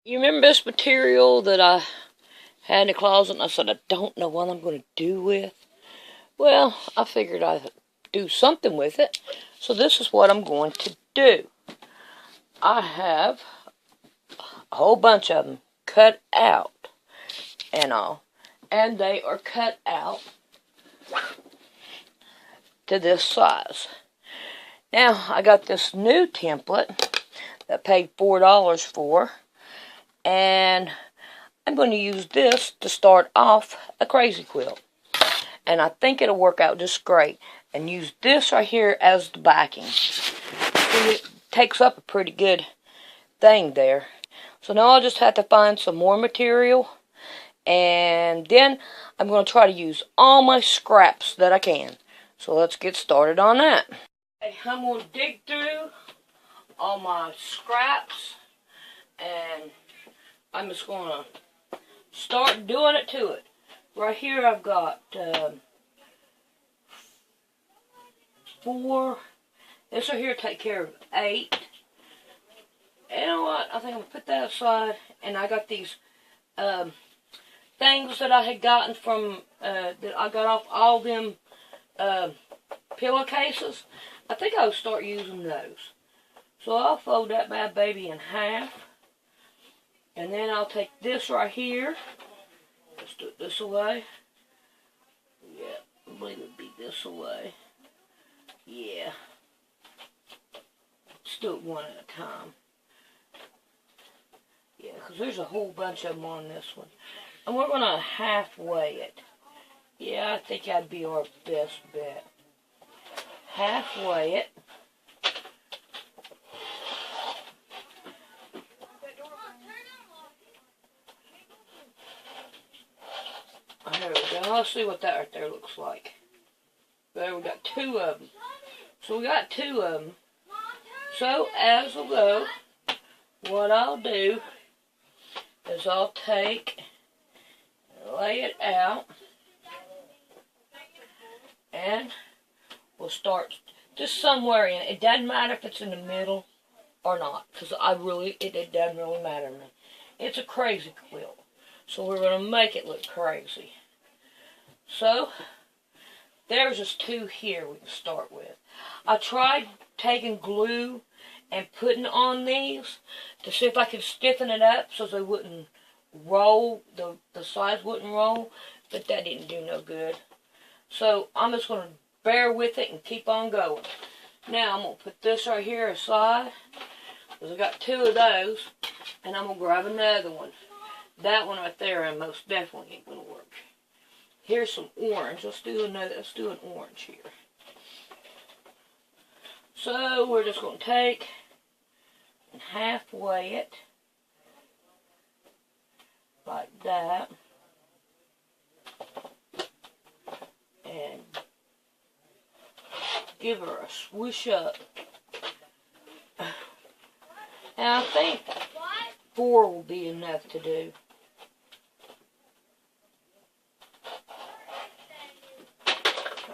You remember this material that I had in the closet and I said I don't know what I'm going to do with? Well, I figured I'd do something with it. So this is what I'm going to do. I have a whole bunch of them cut out and all. And they are cut out to this size. Now, I got this new template that I paid $4 for. And I'm going to use this to start off a crazy quilt. And I think it'll work out just great. And use this right here as the backing. It takes up a pretty good thing there. So now I'll just have to find some more material. And then I'm going to try to use all my scraps that I can. So let's get started on that. I'm going to dig through all my scraps. And I'm just going to start doing it to it. Right here I've got 4. This right here take care of 8. And you know what? I think I'm going to put that aside. And I got these things that I had gotten from, that I got off all them pillowcases. I think I'll start using those. So I'll fold that bad baby in half. And then I'll take this right here. Let's do it this way. Yeah, I believe it'd be this way. Yeah. Let's do it one at a time. Yeah, because there's a whole bunch of them on this one. And we're going to halfway it. Yeah, I think that'd be our best bet. Halfway it. There we go. Let's see what that right there looks like. There, we got 2 of them. So we got 2 of them. So as we'll go, what I'll do is I'll take and lay it out. And we'll start just somewhere in it. It doesn't matter if it's in the middle or not. Because it doesn't really matter to me. It's a crazy quilt. So we're going to make it look crazy. So, there's just 2 here we can start with. I tried taking glue and putting on these to see if I could stiffen it up so they wouldn't roll, the sides wouldn't roll, but that didn't do no good. So, I'm just going to bear with it and keep on going. Now, I'm going to put this right here aside, because I got 2 of those, and I'm going to grab another one. That one right there, and most definitely ain't going to work. Here's some orange. Let's do an orange here. So we're just going to take and halfway it like that, and give her a swoosh up. And I think 4 will be enough to do.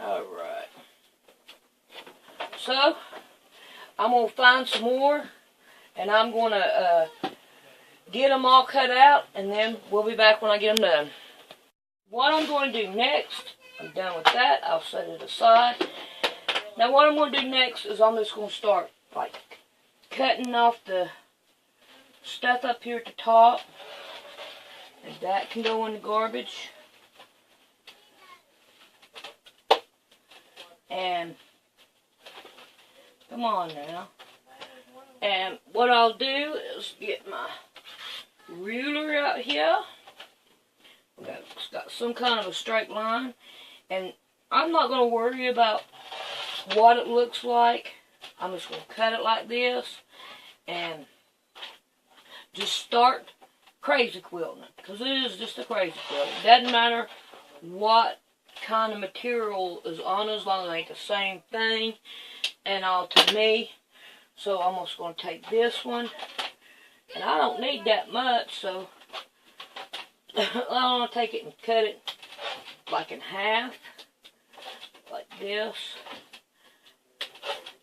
Alright. So, I'm going to find some more, and I'm going to get them all cut out, and then we'll be back when I get them done. What I'm going to do next, I'm done with that, I'll set it aside. Now what I'm going to do next is I'm just going to start like cutting off the stuff up here at the top, and that can go in the garbage. And come on now. And what I'll do is get my ruler out here. It's got some kind of a straight line, and I'm not going to worry about what it looks like. I'm just going to cut it like this and just start crazy quilting it, because it is just a crazy quilt. It doesn't matter what kind of material is on it, as long as it ain't the same thing and all to me. So I'm just going to take this one, and I don't need that much, so I'm going to take it and cut it like in half, like this.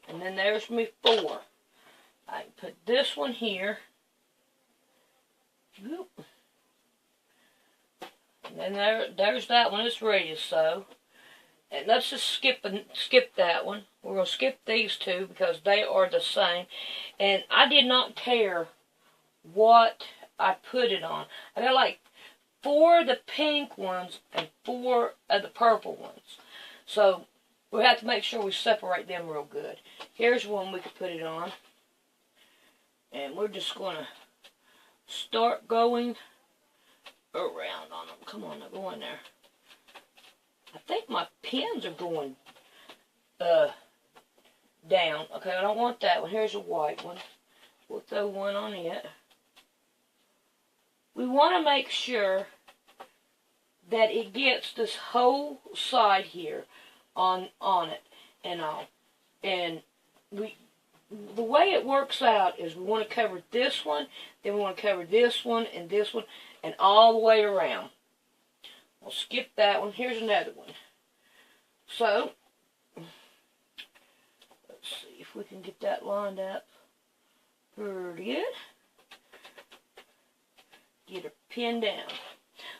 And then there's me 4. I can put this one here, Whoop. And then there's that one. It's ready to sew. And let's just skip that one. We're going to skip these two because they are the same. And I did not care what I put it on. I got like 4 of the pink ones and 4 of the purple ones. So we have to make sure we separate them real good. Here's one we could put it on. And we're just going to start going around on them. Come on, now go in there. I think my pins are going down. Okay, I don't want that one. Here's a white one. We'll throw one on it. We want to make sure that it gets this whole side here on it and all. And the way it works out is we want to cover this one, then we want to cover this one, and all the way around. We'll skip that one. Here's another one. So, let's see if we can get that lined up pretty good. Get her pinned down.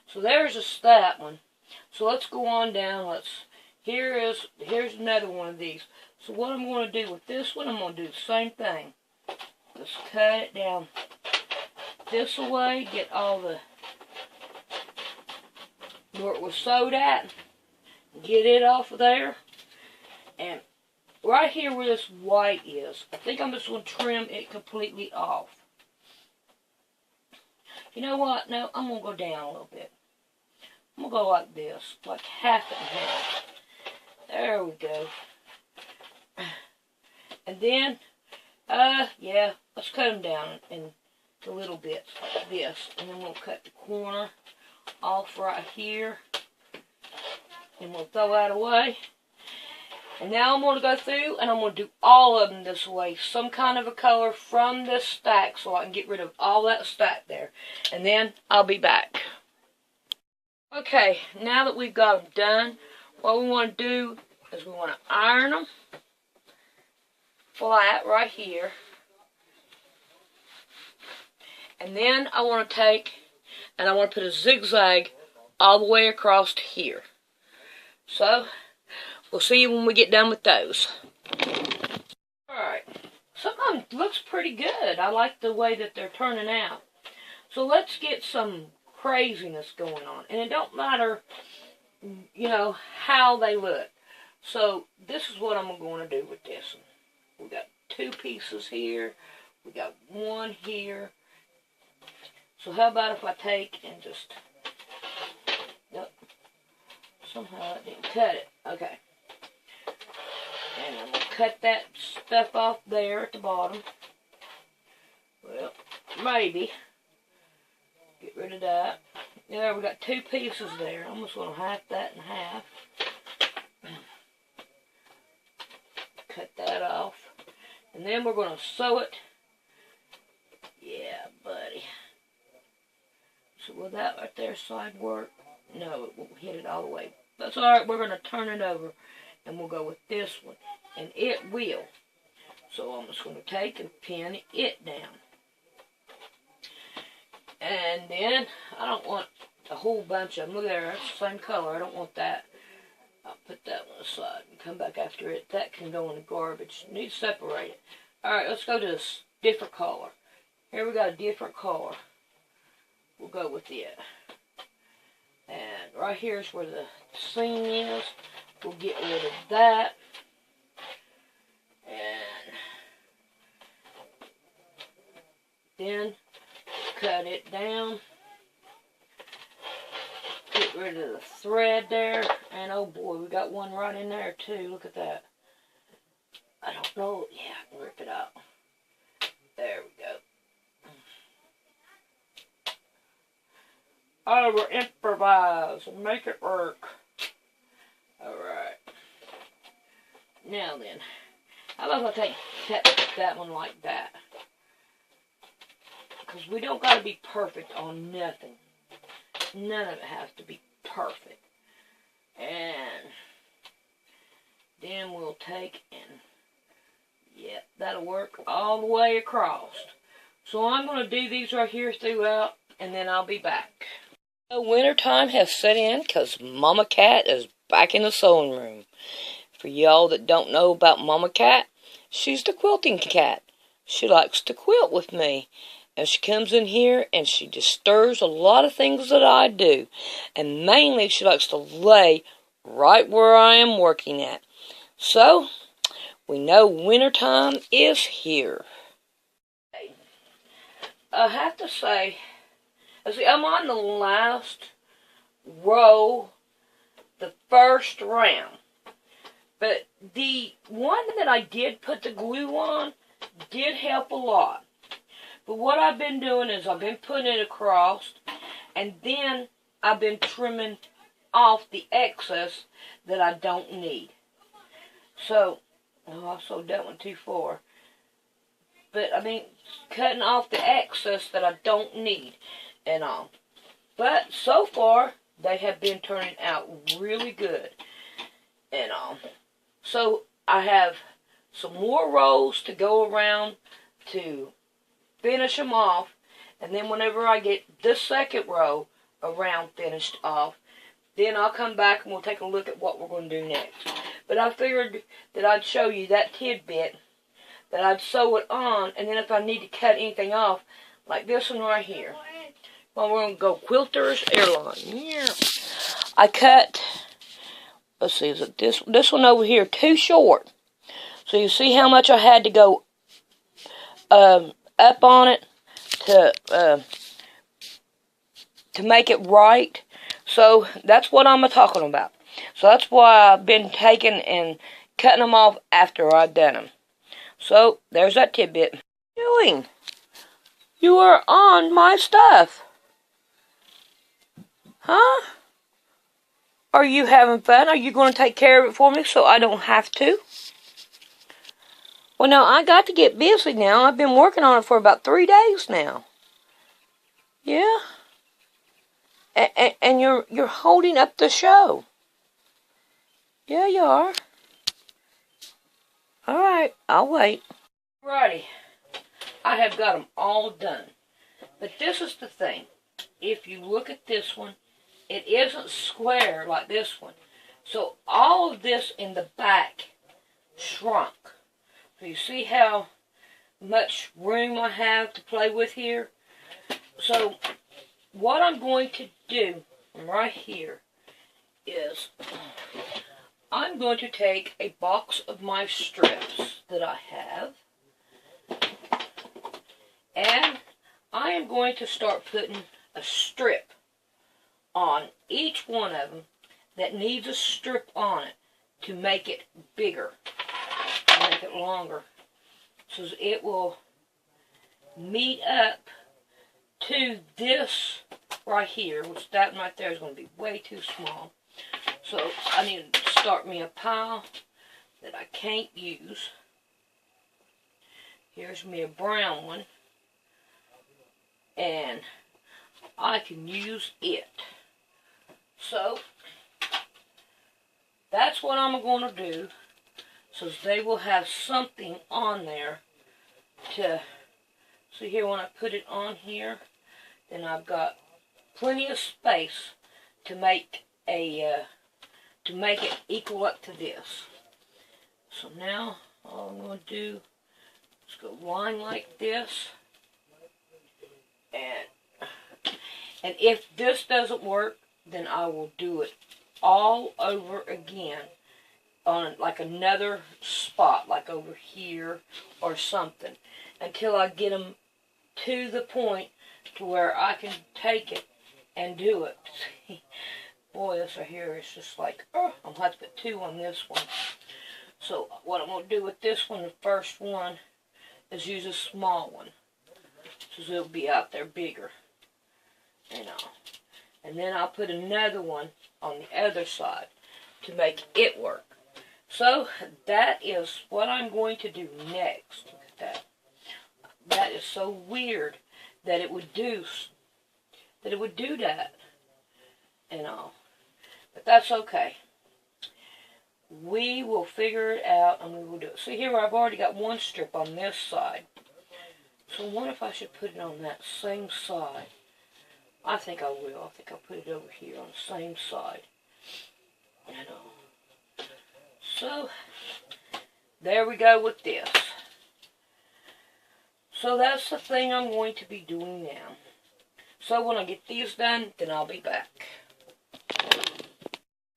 So there's that one. So let's go on down. Here's another one of these. So what I'm going to do with this one, I'm going to do the same thing. Just cut it down this way, get all the where it was sewed at, get it off of there, and right here where this white is, I think I'm just going to trim it completely off. You know what? No, I'm going to go down a little bit. I'm going to go like this, like half and half. There we go. And then, yeah, let's cut them down into little bits like this. And then we'll cut the corner off right here. And we'll throw that away. And now I'm going to go through and I'm going to do all of them this way. Some kind of a color from this stack so I can get rid of all that stack there. And then I'll be back. Okay, now that we've got them done, what we want to do is we want to iron them flat right here. And then I want to take and I want to put a zigzag all the way across to here. So, we'll see you when we get done with those. Alright, some of them looks pretty good. I like the way that they're turning out. So let's get some craziness going on. And it don't matter, you know, how they look. So, this is what I'm going to do with this one. We got 2 pieces here. We got 1 here. So how about if I take and just, yep, somehow I didn't cut it. Okay. And I'm going to cut that stuff off there at the bottom. Well, maybe. Get rid of that. There, we got 2 pieces there. I'm just going to half that in half. Cut that off. And then we're going to sew it. Yeah, buddy. So will that right there side work? No, it won't hit it all the way. That's alright, we're going to turn it over. And we'll go with this one. And it will. So I'm just going to take and pin it down. And then, I don't want a whole bunch of them. Look there, that's the same color. I don't want that. I'll put that one aside and come back after it. That can go in the garbage. Need to separate it. Alright, let's go to this different color. Here we got a different color. We'll go with it. And right here is where the seam is. We'll get rid of that. And then cut it down. Get rid of the thread there. And oh boy, we got one right in there too. Look at that. I don't know. Yeah, I can rip it out. There we go. I will improvise and make it work. Alright. Now then, how about if I cut that one like that? Because we don't got to be perfect on nothing. None of it has to be perfect. And then we'll take and, yep, that'll work all the way across. So I'm going to do these right here throughout and then I'll be back. The winter time has set in because Mama Cat is back in the sewing room. For y'all that don't know about Mama Cat, she's the quilting cat. She likes to quilt with me. And she comes in here and she disturbs a lot of things that I do. And mainly she likes to lay right where I am working at. So, we know wintertime is here. I have to say, I'm on the last row, the first round. But the one that I did put the glue on did help a lot. But what I've been doing is I've been putting it across, and then I've been trimming off the excess that I don't need. So, I sewed that one too far. But I mean, cutting off the excess that I don't need and all. But so far, they have been turning out really good and all. So I have some more rows to go around to finish them off, and then whenever I get this second row around finished off, then I'll come back and we'll take a look at what we're going to do next. But I figured that I'd show you that tidbit, that I'd sew it on, and then if I need to cut anything off, like this one right here. Well, we're going to go Quilter's Airline. Yeah. I cut, let's see, is it this one over here, too short. So you see how much I had to go up on it to make it right. So that's what I'm talking about. So that's why I've been taking and cutting them off after I've done them. So there's that tidbit. What are you doing? You are on my stuff. Huh? Are you having fun? Are you going to take care of it for me so I don't have to? Well, no, I got to get busy now. I've been working on it for about 3 days now. Yeah. And you're holding up the show. Yeah, you are. All right, I'll wait. Alrighty. I have got them all done. But this is the thing. If you look at this one, it isn't square like this one. So all of this in the back shrunk. So you see how much room I have to play with here? So what I'm going to do right here is I'm going to take a box of my strips that I have, and I am going to start putting a strip on each one of them that needs a strip on it to make it bigger, to make it longer, so it will meet up to this right here, which that one right there is going to be way too small. So I need to start me a pile that I can't use. Here's me a brown one, and I can use it. So that's what I'm going to do, so they will have something on there to see. Here, when I put it on here, then I've got plenty of space to make a to make it equal up to this. So now all I'm going to do is go line like this, and if this doesn't work, then I will do it all over again on like another spot, like over here or something, until I get them to the point to where I can take it and do it. Boy, this right here is just like, oh, I'm going to have to put 2 on this one. So what I'm going to do with this one, the first one, is use a small one, so it'll be out there bigger, you know. And then I'll put another one on the other side to make it work. So that is what I'm going to do next. Look at that. That is so weird that it would do that and all. But that's okay. We will figure it out and we will do it. See here, I've already got one strip on this side. So I wonder if I should put it on that same side. I think I will. I think I'll put it over here on the same side. So, there we go with this. So that's the thing I'm going to be doing now. So when I get these done, then I'll be back.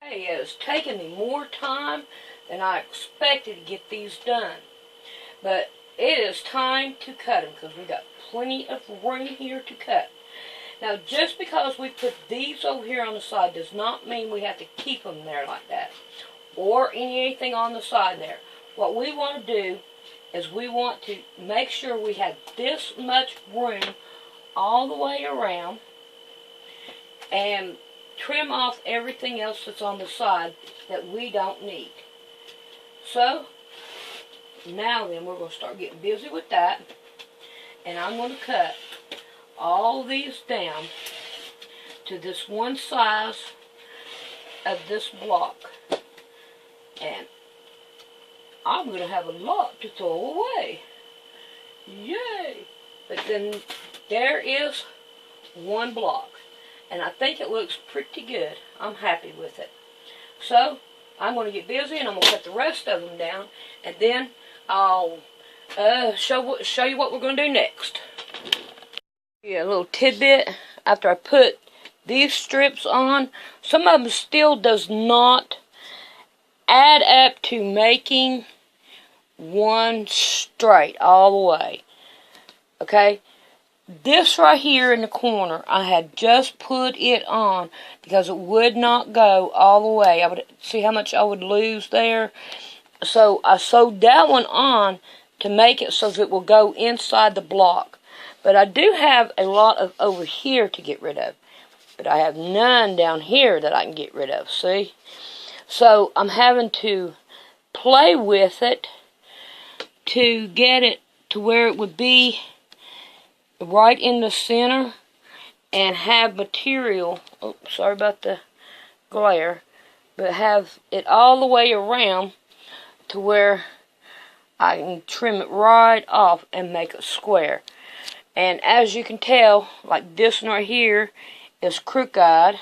Hey, it's taken me more time than I expected to get these done. But it is time to cut them because we got plenty of room here to cut. Now, just because we put these over here on the side does not mean we have to keep them there like that. Or anything on the side there. What we want to do is we want to make sure we have this much room all the way around and trim off everything else that's on the side that we don't need. So, now then we're going to start getting busy with that. And I'm going to cut all these down to this one size of this block. And I'm going to have a lot to throw away. Yay! But then there is one block. And I think it looks pretty good. I'm happy with it. So, I'm going to get busy and I'm going to cut the rest of them down. And then I'll show you what we're going to do next. Yeah, a little tidbit. After I put these strips on, some of them still does not add up to making one straight all the way. Okay? This right here in the corner, I had just put it on because it would not go all the way. I would see how much I would lose there. So I sewed that one on to make it so that it will go inside the block. But I do have a lot of over here to get rid of. But I have none down here that I can get rid of, see? So I'm having to play with it to get it to where it would be right in the center and have material, oh, sorry about the glare, but have it all the way around to where I can trim it right off and make a square. And as you can tell, like this one right here is crooked,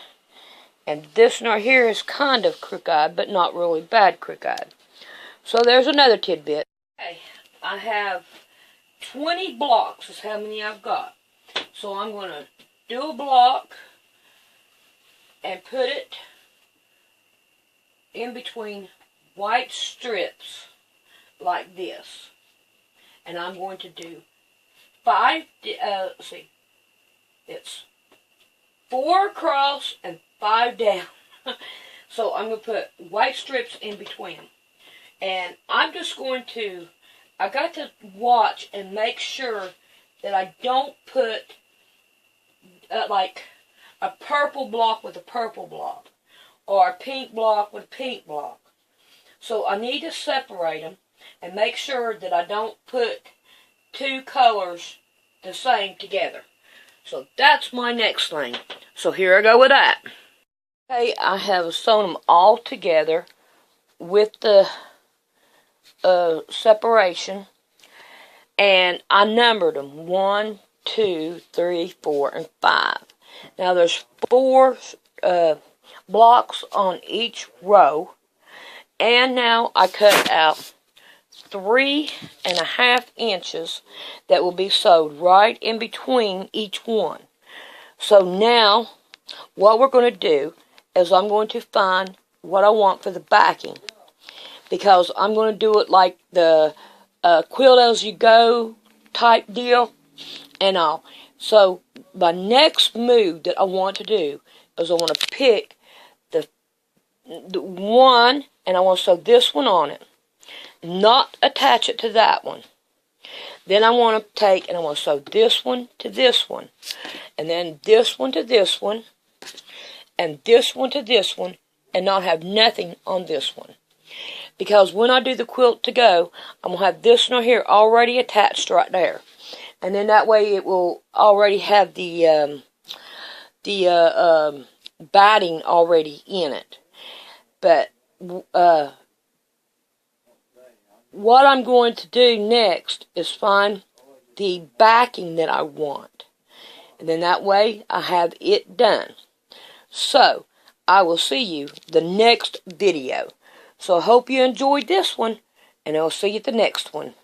and this one right here is kind of crooked, but not really bad crooked. So there's another tidbit. Okay, I have 20 blocks is how many I've got. So I'm going to do a block and put it in between white strips like this. And I'm going to do it's 4 across and 5 down. So I'm going to put white strips in between them. And I'm just going to, I got to watch and make sure that I don't put like a purple block with a purple block or a pink block with a pink block. So I need to separate them and make sure that I don't put 2 colors the same together. So that's my next thing. So here I go with that. Okay, I have sewn them all together with the separation, and I numbered them 1, 2, 3, 4, and 5. Now there's 4 blocks on each row, and now I cut out 3.5 inches that will be sewed right in between each one. So now what we're going to do is I'm going to find what I want for the backing, because I'm going to do it like the quilt as you go type deal and all. So my next move that I want to do is I want to pick the one, and I want to sew this one on it, not attach it to that one. Then I want to take and I want to sew this one to this one, and then this one to this one, and this one to this one, and not have nothing on this one. Because when I do the quilt to go, I'm going to have this one here already attached right there. And then that way it will already have the batting already in it. But what I'm going to do next is find the backing that I want. And then that way I have it done. So, I will see you the next video. So I hope you enjoyed this one, and I'll see you at the next one.